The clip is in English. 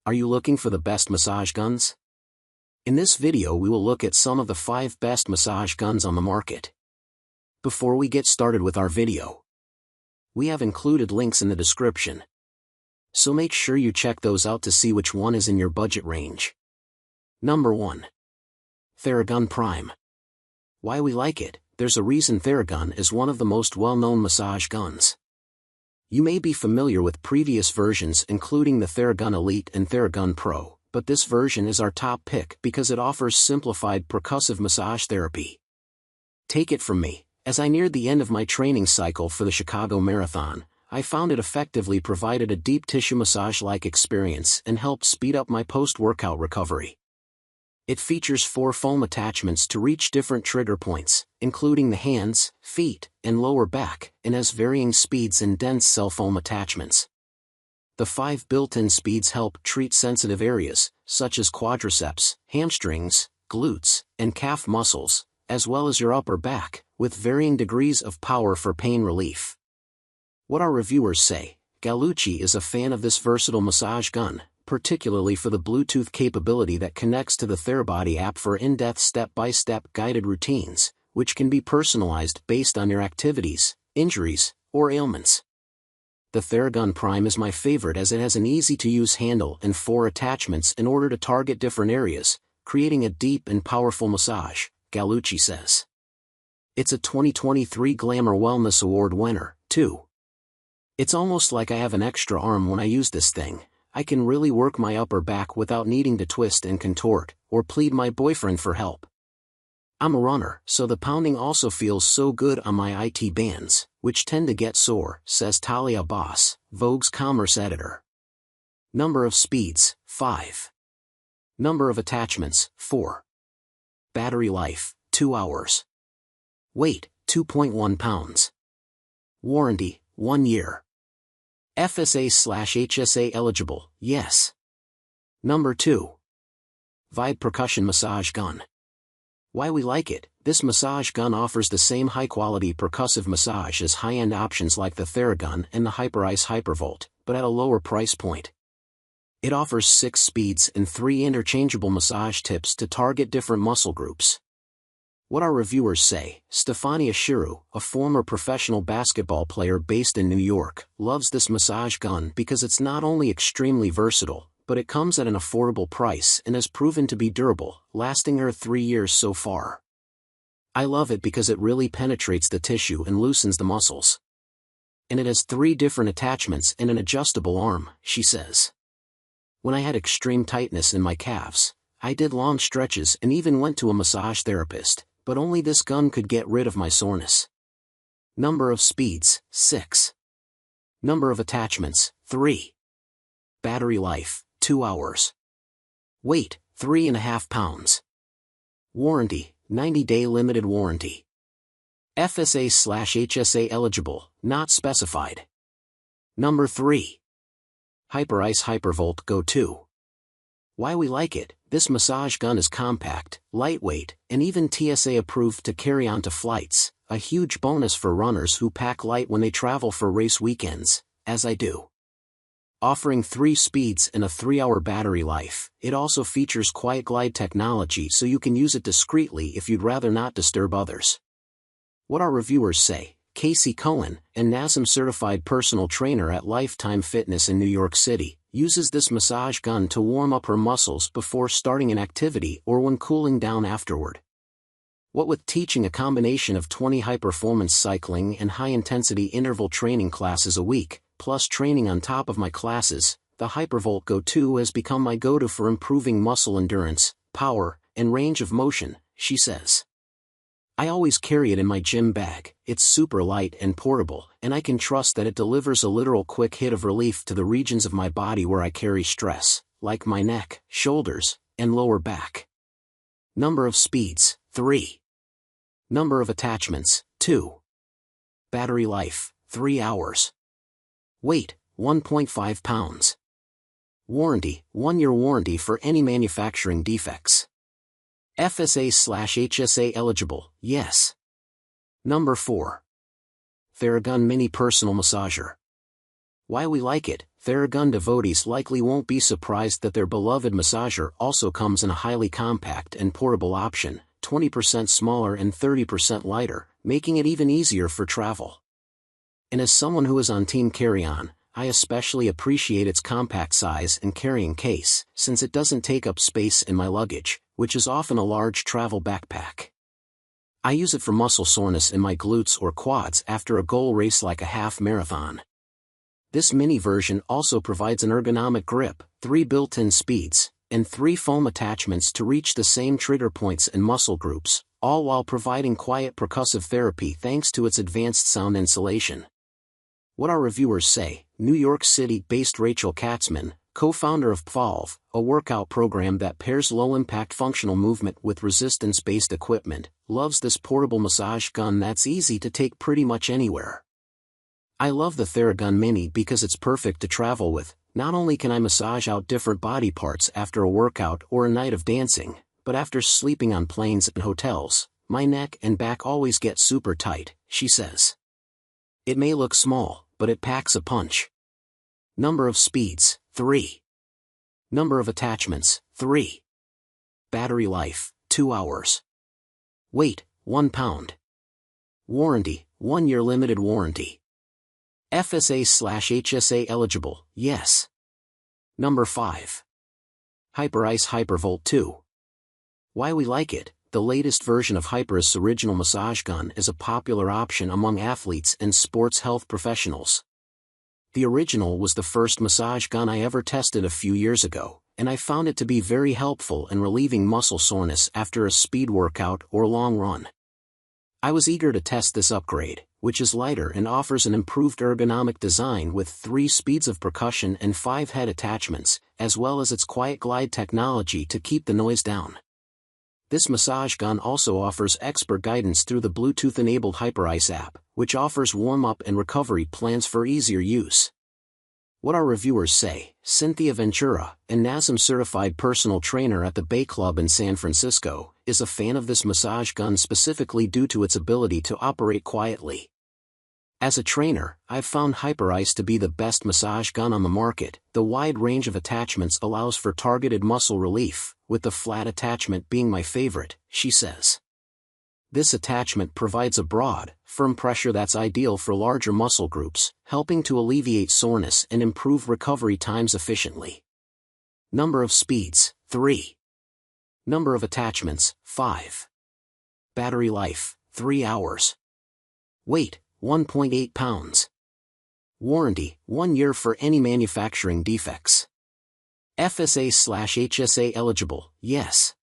Are you looking for the best massage guns? In this video we will look at some of the 5 best massage guns on the market. Before we get started with our video, we have included links in the description, so make sure you check those out to see which one is in your budget range. Number 1. TheraGun Prime. Why we like it? There's a reason TheraGun is one of the most well-known massage guns. You may be familiar with previous versions including the TheraGun Elite and TheraGun Pro, but this version is our top pick because it offers simplified percussive massage therapy. Take it from me, as I neared the end of my training cycle for the Chicago Marathon, I found it effectively provided a deep tissue massage-like experience and helped speed up my post-workout recovery. It features 4 foam attachments to reach different trigger points, including the hands, feet, and lower back, and has varying speeds and dense cell foam attachments. The 5 built-in speeds help treat sensitive areas, such as quadriceps, hamstrings, glutes, and calf muscles, as well as your upper back, with varying degrees of power for pain relief. What our reviewers say: Gallucci is a fan of this versatile massage gun, particularly for the Bluetooth capability that connects to the TheraBody app for in-depth step-by-step guided routines, which can be personalized based on your activities, injuries, or ailments. The TheraGun Prime is my favorite as it has an easy-to-use handle and 4 attachments in order to target different areas, creating a deep and powerful massage, Gallucci says. It's a 2023 Glamour Wellness Award winner, too. It's almost like I have an extra arm when I use this thing. I can really work my upper back without needing to twist and contort, or plead my boyfriend for help. I'm a runner, so the pounding also feels so good on my IT bands, which tend to get sore, says Talia Boss, Vogue's commerce editor. Number of speeds, 5. Number of attachments, 4. Battery life, 2 hours. Weight, 2.1 pounds. Warranty, 1 year. FSA/HSA eligible, yes. Number 2. Vybe Percussion Massage Gun. Why we like it: this massage gun offers the same high-quality percussive massage as high-end options like the TheraGun and the Hyperice Hypervolt, but at a lower price point. It offers 6 speeds and 3 interchangeable massage tips to target different muscle groups. What our reviewers say: Stefania Shiru, a former professional basketball player based in New York, loves this massage gun because it's not only extremely versatile, but it comes at an affordable price and has proven to be durable, lasting her 3 years so far. I love it because it really penetrates the tissue and loosens the muscles. And it has 3 different attachments and an adjustable arm, she says. When I had extreme tightness in my calves, I did long stretches and even went to a massage therapist, but only this gun could get rid of my soreness. Number of speeds, 6. Number of attachments, 3. Battery life, 2 hours. Weight, 3.5 pounds. Warranty, 90-day limited warranty. FSA/HSA eligible, not specified. Number 3. Hyperice Hypervolt Go 2. Why we like it: this massage gun is compact, lightweight, and even TSA approved to carry onto flights, a huge bonus for runners who pack light when they travel for race weekends, as I do. Offering 3 speeds and a 3-hour battery life, it also features quiet glide technology so you can use it discreetly if you'd rather not disturb others. What our reviewers say: Casey Cohen, a NASM-certified personal trainer at Lifetime Fitness in New York City, uses this massage gun to warm up her muscles before starting an activity or when cooling down afterward. What with teaching a combination of 20 high-performance cycling and high-intensity interval training classes a week, plus training on top of my classes, the Hypervolt Go 2 has become my go-to for improving muscle endurance, power, and range of motion, she says. I always carry it in my gym bag. It's super light and portable, and I can trust that it delivers a literal quick hit of relief to the regions of my body where I carry stress, like my neck, shoulders, and lower back. Number of speeds, 3. Number of attachments, 2. Battery life, 3 hours. Weight, 1.5 pounds. Warranty, 1-year warranty for any manufacturing defects. FSA/HSA eligible, yes. Number 4. TheraGun Mini Personal Massager. Why we like it. TheraGun devotees likely won't be surprised that their beloved massager also comes in a highly compact and portable option, 20% smaller and 30% lighter, making it even easier for travel. And as someone who is on Team Carry-On, I especially appreciate its compact size and carrying case, since it doesn't take up space in my luggage, which is often a large travel backpack. I use it for muscle soreness in my glutes or quads after a goal race like a half marathon. This mini version also provides an ergonomic grip, 3 built-in speeds, and 3 foam attachments to reach the same trigger points and muscle groups, all while providing quiet percussive therapy thanks to its advanced sound insulation. What our reviewers say. New York City-based Rachel Katzman, co-founder of Vybe, a workout program that pairs low-impact functional movement with resistance-based equipment, loves this portable massage gun that's easy to take pretty much anywhere. I love the TheraGun Mini because it's perfect to travel with. Not only can I massage out different body parts after a workout or a night of dancing, but after sleeping on planes and hotels, my neck and back always get super tight, she says. It may look small, but it packs a punch. Number of speeds, 3. Number of attachments, 3. Battery life, 2 hours. Weight, 1 pound. Warranty, 1 year limited warranty. FSA/HSA eligible, yes. Number 5. Hyperice Hypervolt 2. Why we like it. The latest version of Hyperice's original massage gun is a popular option among athletes and sports health professionals. The original was the first massage gun I ever tested a few years ago, and I found it to be very helpful in relieving muscle soreness after a speed workout or long run. I was eager to test this upgrade, which is lighter and offers an improved ergonomic design with 3 speeds of percussion and 5 head attachments, as well as its quiet glide technology to keep the noise down. This massage gun also offers expert guidance through the Bluetooth-enabled Hyperice app, which offers warm-up and recovery plans for easier use. What our reviewers say. Cynthia Ventura, a NASM-certified personal trainer at the Bay Club in San Francisco, is a fan of this massage gun specifically due to its ability to operate quietly. As a trainer, I've found Hyperice to be the best massage gun on the market. The wide range of attachments allows for targeted muscle relief, with the flat attachment being my favorite, she says. This attachment provides a broad, firm pressure that's ideal for larger muscle groups, helping to alleviate soreness and improve recovery times efficiently. Number of speeds, 3. Number of attachments, 5. Battery life, 3 hours. Weight, 1.8 pounds. Warranty, 1 year for any manufacturing defects. FSA/HSA eligible, yes.